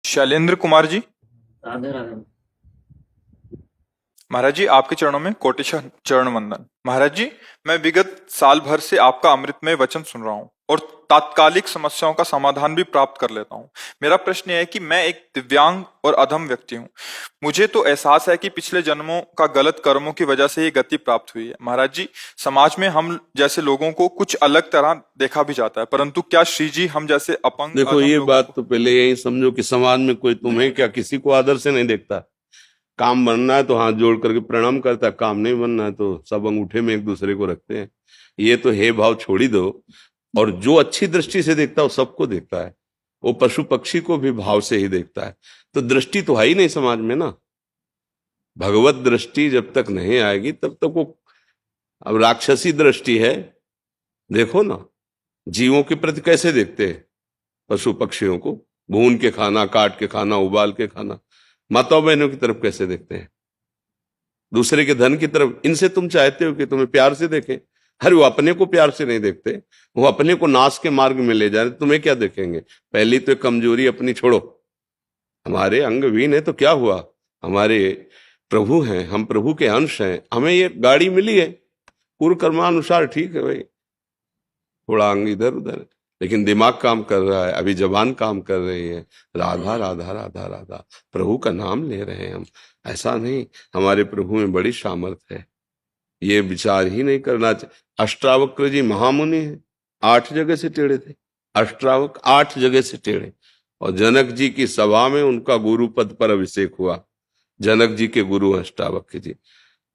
शैलेंद्र कुमार जी। राधे राधे। महाराज जी, आपके चरणों में कोटिशः चरण वंदन। महाराज जी, मैं विगत साल भर से आपका अमृतमय वचन सुन रहा हूँ और तात्कालिक समस्याओं का समाधान भी प्राप्त कर लेता हूँ। मेरा प्रश्न यह है कि मैं एक दिव्यांग और अधम व्यक्ति हूँ। मुझे तो एहसास है कि पिछले जन्मों का गलत कर्मों की वजह से ये गति प्राप्त हुई है। महाराज जी, समाज में हम जैसे लोगों को कुछ अलग तरह देखा भी जाता है, परंतु क्या श्री जी हम जैसे अपंग देखो, अधम ये लोगों बात को तो पहले यही समझो कि समाज में कोई तुम्हें क्या किसी को आदर से नहीं देखता। काम बनना है तो हाथ जोड़ करके प्रणाम करता है, काम नहीं बनना है तो सब अंगूठे में एक दूसरे को रखते हैं। ये तो हे भाव छोड़ ही दो। और जो अच्छी दृष्टि से देखता है वो सबको देखता है, वो पशु पक्षी को भी भाव से ही देखता है। तो दृष्टि तो है ही नहीं समाज में ना। भगवत दृष्टि जब तक नहीं आएगी तब तक वो, अब राक्षसी दृष्टि है। देखो ना, जीवों के प्रति कैसे देखते हैं, पशु पक्षियों को भून के खाना, काट के खाना, उबाल के खाना। माताओं बहनों की तरफ कैसे देखते हैं, दूसरे के धन की तरफ। इनसे तुम चाहते हो कि तुम्हें प्यार से देखें। अरे वो अपने को प्यार से नहीं देखते, वो अपने को नाश के मार्ग में ले जा रहे, तुम्हें क्या देखेंगे। पहली तो कमजोरी अपनी छोड़ो। हमारे अंगहीन है तो क्या हुआ, हमारे प्रभु हैं, हम प्रभु के अंश हैं। हमें ये गाड़ी मिली है पूर्व कर्मानुसार, ठीक है भाई, थोड़ा अंग इधर उधर, लेकिन दिमाग काम कर रहा है, अभी जबान काम कर रही है। राधा राधा राधा राधा, प्रभु का नाम ले रहे हैं हम। ऐसा नहीं, हमारे प्रभु में बड़ी सामर्थ्य है, ये विचार ही नहीं करना चाहिए। अष्टावक्र जी महामुनि हैं, 8 जगह से टेढ़े थे। अष्टावक्र 8 जगह से टेढ़े, और जनक जी की सभा में उनका गुरु पद पर अभिषेक हुआ। जनक जी के गुरु अष्टावक्र जी।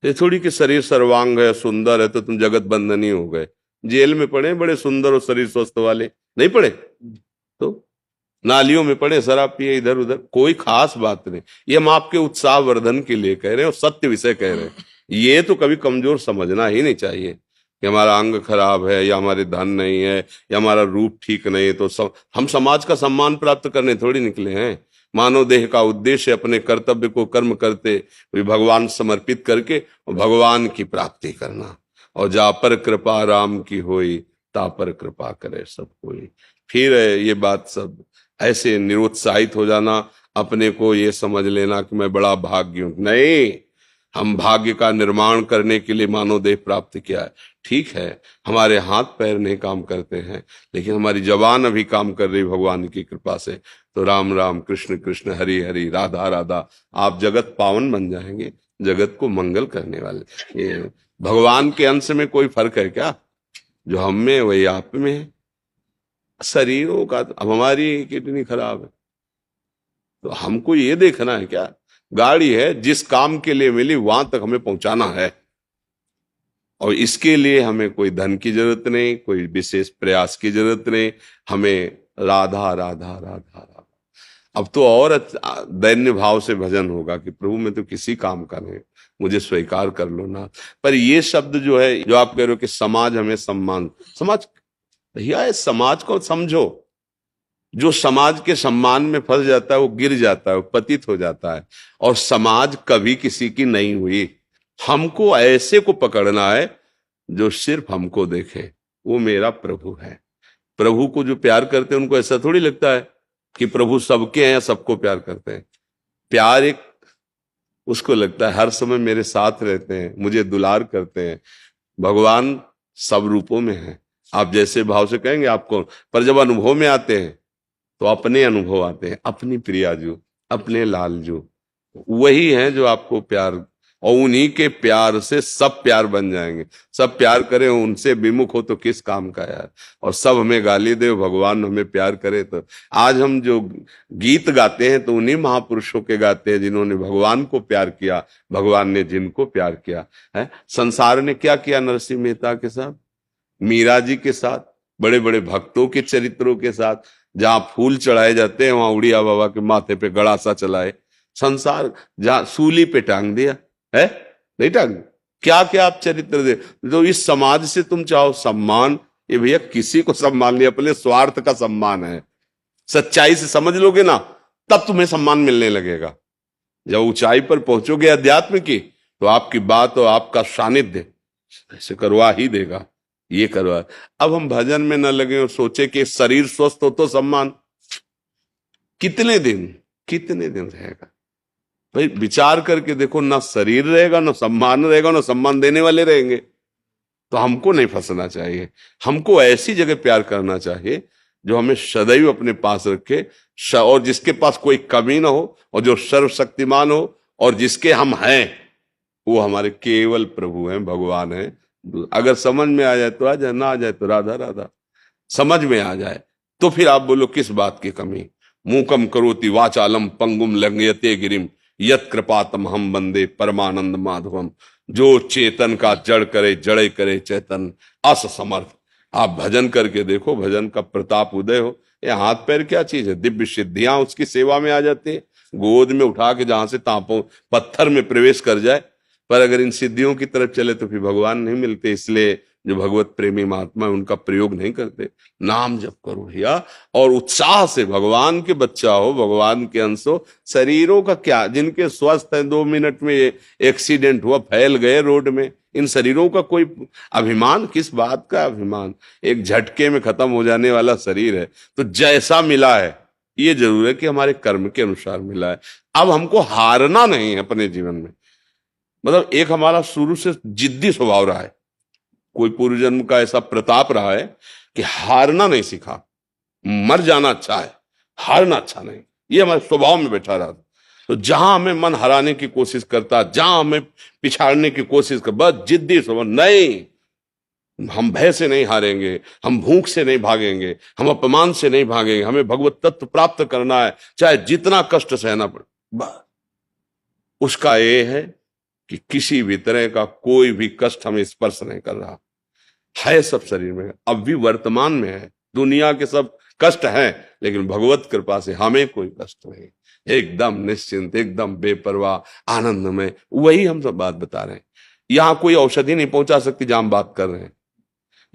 ये थोड़ी कि शरीर सर्वांग है, सुंदर है तो तुम जगत बंधनी हो गए। जेल में पड़े बड़े सुंदर और शरीर स्वस्थ वाले, नहीं पड़े तो नालियों में पड़े शराब पिए इधर उधर, कोई खास बात नहीं। ये हम आपके उत्साह वर्धन के लिए कह रहे हैं और सत्य विषय कह रहे हैं। ये तो कभी कमजोर समझना ही नहीं चाहिए कि हमारा अंग खराब है या हमारे धन नहीं है या हमारा रूप ठीक नहीं है तो हम समाज का सम्मान प्राप्त करने थोड़ी निकले हैं। मानव देह का उद्देश्य अपने कर्तव्य को कर्म करते हुए भगवान समर्पित करके भगवान की प्राप्ति करना। और जा पर कृपा राम की होई, ता पर कृपा करे सब कोई। फिर ये बात सब ऐसे निरुत्साहित हो जाना, अपने को ये समझ लेना कि मैं बड़ा भाग्य हूं। नहीं, हम भाग्य का निर्माण करने के लिए मानव देह प्राप्त किया है। ठीक है, हमारे हाथ पैर नहीं काम करते हैं, लेकिन हमारी जबान अभी काम कर रही भगवान की कृपा से। तो राम राम, कृष्ण कृष्ण, हरि हरि, राधा राधा, आप जगत पावन बन जाएंगे, जगत को मंगल करने वाले। ये भगवान के अंश में कोई फर्क है क्या, जो हम में वही आप में है। शरीरों का, अब हमारी किडनी खराब है तो हमको ये देखना है क्या, गाड़ी है जिस काम के लिए मिली वहां तक हमें पहुंचाना है, और इसके लिए हमें कोई धन की जरूरत नहीं, कोई विशेष प्रयास की जरूरत नहीं। हमें राधा राधा राधा राधा। अब तो और दैन्य भाव से भजन होगा कि प्रभु मैं तो किसी काम का नहीं, मुझे स्वीकार कर लो ना। पर ये शब्द जो है, जो आप कह रहे हो कि समाज हमें सम्मान, समाज, भैया इस समाज को समझो। जो समाज के सम्मान में फंस जाता है वो गिर जाता है, वो पतित हो जाता है। और समाज कभी किसी की नहीं हुई। हमको ऐसे को पकड़ना है जो सिर्फ हमको देखे, वो मेरा प्रभु है। प्रभु को जो प्यार करते हैं उनको ऐसा थोड़ी लगता है कि प्रभु सबके हैं या सबको प्यार करते हैं। प्यार एक, उसको लगता है हर समय मेरे साथ रहते हैं, मुझे दुलार करते हैं। भगवान सब रूपों में है, आप जैसे भाव से कहेंगे आपको। पर जब अनुभव में आते हैं तो अपने अनुभव आते हैं, अपनी प्रियाजू, अपने लालजू, वही हैं जो आपको प्यार, और उन्हीं के प्यार से सब प्यार बन जाएंगे। सब प्यार करें, उनसे विमुख हो तो किस काम का यार। और सब हमें गाली दे, भगवान हमें प्यार करे। तो आज हम जो गीत गाते हैं तो उन्हीं महापुरुषों के गाते हैं जिन्होंने भगवान को प्यार किया, भगवान ने जिनको प्यार किया है। संसार ने क्या किया नरसिंह मेहता के साथ, मीरा जी के साथ, बड़े बड़े भक्तों के चरित्रों के साथ। जहां फूल चढ़ाए जाते हैं वहां उड़िया बाबा के माथे पे गड़ासा चलाए। संसार जहां सूली पे टांग दिया है, नहीं टांग, क्या क्या आप चरित्र दे। तो इस समाज से तुम चाहो सम्मान, ये भैया किसी को सम्मान नहीं, अपने स्वार्थ का सम्मान है। सच्चाई से समझ लोगे ना तब तुम्हें सम्मान मिलने लगेगा। जब ऊंचाई पर पहुंचोगे अध्यात्म की तो आपकी बात और आपका सानिध्य ऐसे करवा ही देगा, ये करवा। अब हम भजन में न लगे और सोचे कि शरीर स्वस्थ हो तो सम्मान। कितने दिन, कितने दिन रहेगा भाई? विचार करके देखो, ना शरीर रहेगा, ना सम्मान रहेगा, ना सम्मान देने वाले रहेंगे। तो हमको नहीं फंसना चाहिए, हमको ऐसी जगह प्यार करना चाहिए जो हमें सदैव अपने पास रखे, और जिसके पास कोई कमी ना हो, और जो सर्वशक्तिमान हो, और जिसके हम हैं वो हमारे केवल प्रभु हैं, भगवान हैं। अगर समझ में आ जाए तो आ जाए, ना आ जाए तो राधा राधा। समझ में आ जाए तो फिर आप बोलो किस बात की कमी। मूकम करोति वाचालम पंगुम लंघयते गिरिम यत कृपातम हम वंदे परमानंद माधवम। जो चेतन का जड़ करे, जड़े करे चेतन, अस समर्थ। आप भजन करके देखो, भजन का प्रताप उदय हो। ये हाथ पैर क्या चीज है? दिव्य सिद्धियां उसकी सेवा में आ जाती है। गोद में उठा के जहां से तापों पत्थर में प्रवेश कर जाए। पर अगर इन सिद्धियों की तरफ चले तो फिर भगवान नहीं मिलते। इसलिए जो भगवत प्रेमी महात्मा है उनका प्रयोग नहीं करते। नाम जप करो भैया, और उत्साह से भगवान के बच्चा हो, भगवान के अंश हो। शरीरों का क्या, जिनके स्वस्थ है 2 मिनट में एक्सीडेंट हुआ, फैल गए रोड में, इन शरीरों का कोई अभिमान? किस बात का अभिमान? एक झटके में खत्म हो जाने वाला शरीर है। तो जैसा मिला है ये जरूर है कि हमारे कर्म के अनुसार मिला है। अब हमको हारना नहीं है अपने जीवन में। मतलब एक हमारा शुरू से जिद्दी स्वभाव रहा है, कोई पूर्व जन्म का ऐसा प्रताप रहा है कि हारना नहीं सीखा। मर जाना अच्छा है, हारना अच्छा नहीं। ये हमारे स्वभाव में बैठा रहा। तो जहां हमें मन हराने की कोशिश करता, जहां हमें पिछाड़ने की कोशिश कर, बस जिद्दी स्वभाव, नहीं हम भय से नहीं हारेंगे, हम भूख से नहीं भागेंगे, हम अपमान से नहीं भागेंगे। हमें भगवत तत्व प्राप्त करना है, चाहे जितना कष्ट सहना पड़े। बस उसका ये है कि किसी भी तरह का कोई भी कष्ट हमें स्पर्श नहीं कर रहा है। सब शरीर में अब भी वर्तमान में है, दुनिया के सब कष्ट हैं, लेकिन भगवत कृपा से हमें कोई कष्ट नहीं। एकदम निश्चिंत, एकदम बेपरवाह, आनंद में। वही हम सब बात बता रहे हैं। यहां कोई औषधि नहीं पहुंचा सकती जहां हम बात कर रहे हैं।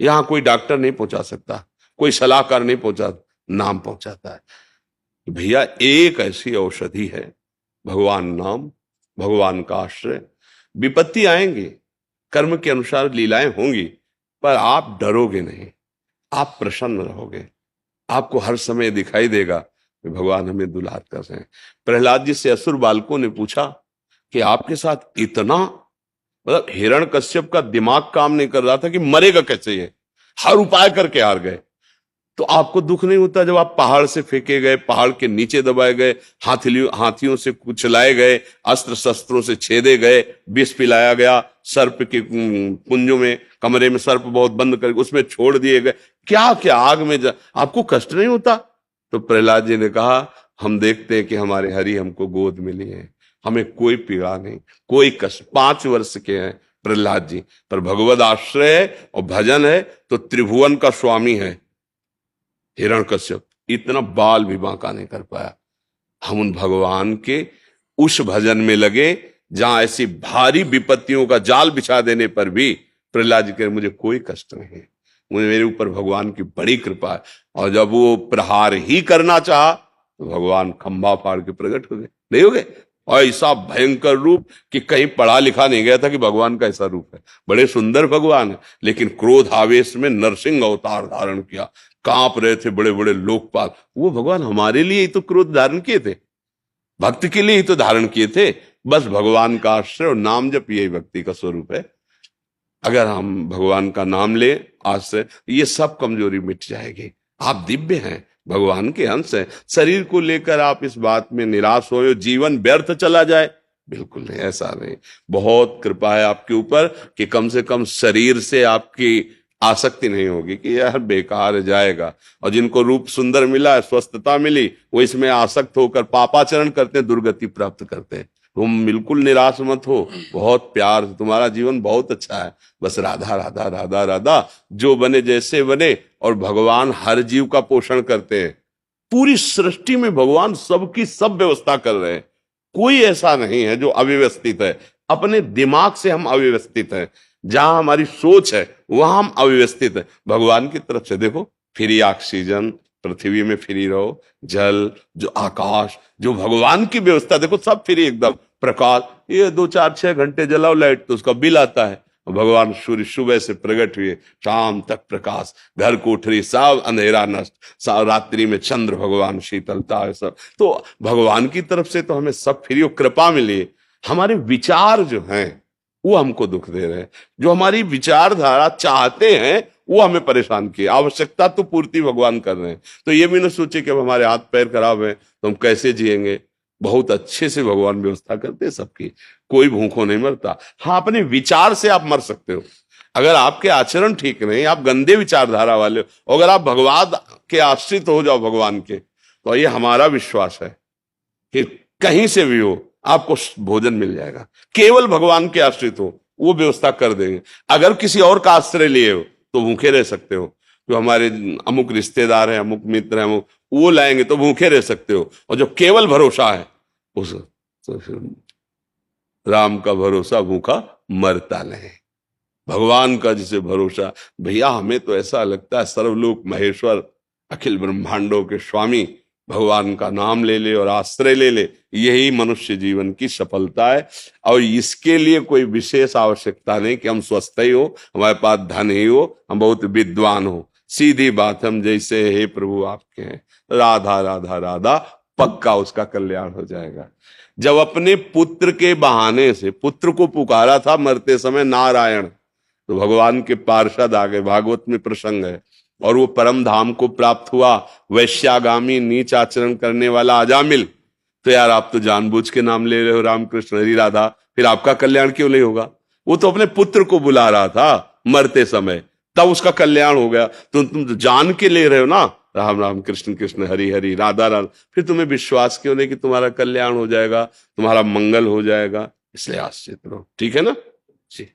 यहां कोई डॉक्टर नहीं पहुंचा सकता, कोई सलाहकार नहीं पहुंचा, नाम पहुंचाता है। भैया एक ऐसी औषधि है, भगवान नाम, भगवान का आश्रय। विपत्ति आएंगी, कर्म के अनुसार लीलाएं होंगी, पर आप डरोगे नहीं, आप प्रसन्न रहोगे। आपको हर समय दिखाई देगा कि भगवान हमें दुलार कर रहे हैं। प्रहलाद जी से असुर बालकों ने पूछा कि आपके साथ इतना, मतलब हिरण्यकश्यप का दिमाग काम नहीं कर रहा था कि मरेगा कैसे ये, हर उपाय करके हार गए। तो आपको दुख नहीं होता जब आप पहाड़ से फेंके गए, पहाड़ के नीचे दबाए गए, हाथियों से कुचलाए गए, अस्त्र शस्त्रों से छेदे गए, विष पिलाया गया, सर्प के कुंजों में, कमरे में सर्प बहुत बंद करके उसमें छोड़ दिए गए, क्या क्या आग में आपको कष्ट नहीं होता? तो प्रहलाद जी ने कहा, हम देखते हैं कि हमारे हरि हमको गोद मिली है, हमें कोई पीड़ा नहीं, कोई कष्ट। 5 वर्ष के हैं प्रहलाद जी, पर भगवद आश्रय है और भजन है तो त्रिभुवन का स्वामी है। हिरण्यकश्यप इतना बाल भी बांका नहीं कर पाया। हम उन भगवान के उस भजन में लगे जहां ऐसी भारी विपत्तियों का जाल बिछा देने पर भी प्रहलाद जी कह, मुझे कोई कष्ट नहीं है, मुझे मेरे ऊपर भगवान की बड़ी कृपा है। और जब वो प्रहार ही करना चाहा तो भगवान खंभा फाड़ के प्रकट हो गए, नहीं हो गए? और ऐसा भयंकर रूप कि कहीं पढ़ा लिखा नहीं गया था कि भगवान का ऐसा रूप है। बड़े सुंदर भगवान है, लेकिन क्रोध आवेश में नरसिंह अवतार धारण किया, कांप रहे थे बड़े बड़े लोकपाल। वो भगवान हमारे लिए ही तो क्रोध धारण किए थे, भक्त के लिए ही तो धारण किए थे। बस भगवान का आश्रय और नाम जप, यही भक्ति का स्वरूप है। अगर हम भगवान का नाम ले आश्रय, ये सब कमजोरी मिट जाएगी। आप दिव्य हैं, भगवान के अंश हैं। शरीर को लेकर आप इस बात में निराश हो, जीवन व्यर्थ चला जाए, बिल्कुल नहीं, ऐसा नहीं। बहुत कृपा है आपके ऊपर कि कम से कम शरीर से आपकी आसक्ति नहीं होगी कि यह बेकार जाएगा। और जिनको रूप सुंदर मिला है, स्वस्थता मिली, वो इसमें आसक्त होकर पापाचरण करते हैं, दुर्गति प्राप्त करते हैं। तुम बिल्कुल निराश मत हो, बहुत प्यार, तुम्हारा जीवन बहुत अच्छा है। बस राधा राधा राधा राधा, जो बने जैसे बने। और भगवान हर जीव का पोषण करते हैं। पूरी सृष्टि में भगवान सबकी सब व्यवस्था कर रहे हैं, कोई ऐसा नहीं है जो अव्यवस्थित है। अपने दिमाग से हम अव्यवस्थित हैं, जहां हमारी सोच है वहां हम अव्यवस्थित है। भगवान की तरफ से देखो, फ्री ऑक्सीजन, पृथ्वी में फ्री रहो, जल, जो आकाश, जो भगवान की व्यवस्था देखो, सब फ्री एकदम। प्रकाश, ये 2 4 6 घंटे जलाओ लाइट तो उसका बिल आता है। भगवान सूर्य सुबह से प्रकट हुए, शाम तक प्रकाश, घर कोठरी सब अंधेरा नष्ट, रात्रि में चंद्र भगवान शीतलता है सब। तो भगवान की तरफ से तो हमें सब फ्री और कृपा मिली। हमारे विचार जो हैं वो हमको दुख दे रहे हैं, जो हमारी विचारधारा चाहते हैं वो हमें परेशान किए। आवश्यकता तो पूर्ति भगवान कर रहे हैं, तो ये भी ना सोचे कि अब हमारे हाथ पैर खराब है तो हम कैसे जिएंगे। बहुत अच्छे से भगवान व्यवस्था करते हैं सबकी, कोई भूखों नहीं मरता। हाँ, अपने विचार से आप मर सकते हो। अगर आपके आचरण ठीक नहीं, आप गंदे विचारधारा वाले हो, अगर आप भगवान के आश्रित हो जाओ भगवान के, तो ये हमारा विश्वास है कि कहीं से भी हो आपको भोजन मिल जाएगा। केवल भगवान के आश्रित हो, वो व्यवस्था कर देंगे। अगर किसी और का आश्रय लिए हो तो भूखे रह सकते हो। जो हमारे अमुक रिश्तेदार हैं, अमुक मित्र हैं, अमुक वो लाएंगे तो भूखे रह सकते हो। और जो केवल भरोसा है उस तो फिर राम का भरोसा भूखा मरता नहीं। भगवान का जिसे भरोसा, भैया हमें तो ऐसा लगता है सर्वलोक महेश्वर अखिल ब्रह्मांडों के स्वामी भगवान का नाम ले ले और आश्रय ले ले, यही मनुष्य जीवन की सफलता है। और इसके लिए कोई विशेष आवश्यकता नहीं कि हम स्वस्थ ही हो, हमारे पास धन ही हो, हम बहुत विद्वान हो। सीधी बात, हम जैसे हे प्रभु आपके हैं, राधा राधा राधा, पक्का उसका कल्याण हो जाएगा। जब अपने पुत्र के बहाने से पुत्र को पुकारा था मरते समय नारायण, तो भगवान के पार्षद आ गए, भागवत में प्रसंग है, और वो परम धाम को प्राप्त हुआ। वैश्यागामी नीच आचरण करने वाला अजामिल, तो यार आप तो जानबूझ के नाम ले रहे हो रामकृष्ण हरि राधा, फिर आपका कल्याण क्यों नहीं होगा? वो तो अपने पुत्र को बुला रहा था मरते समय, तब उसका कल्याण हो गया। तो तुम तो जान के ले रहे हो ना, राम राम कृष्ण कृष्ण हरि हरि राधा राधा, फिर तुम्हें विश्वास क्यों नहीं कि तुम्हारा कल्याण हो जाएगा, तुम्हारा मंगल हो जाएगा? इसलिए आश्रित रहो। ठीक है ना जी।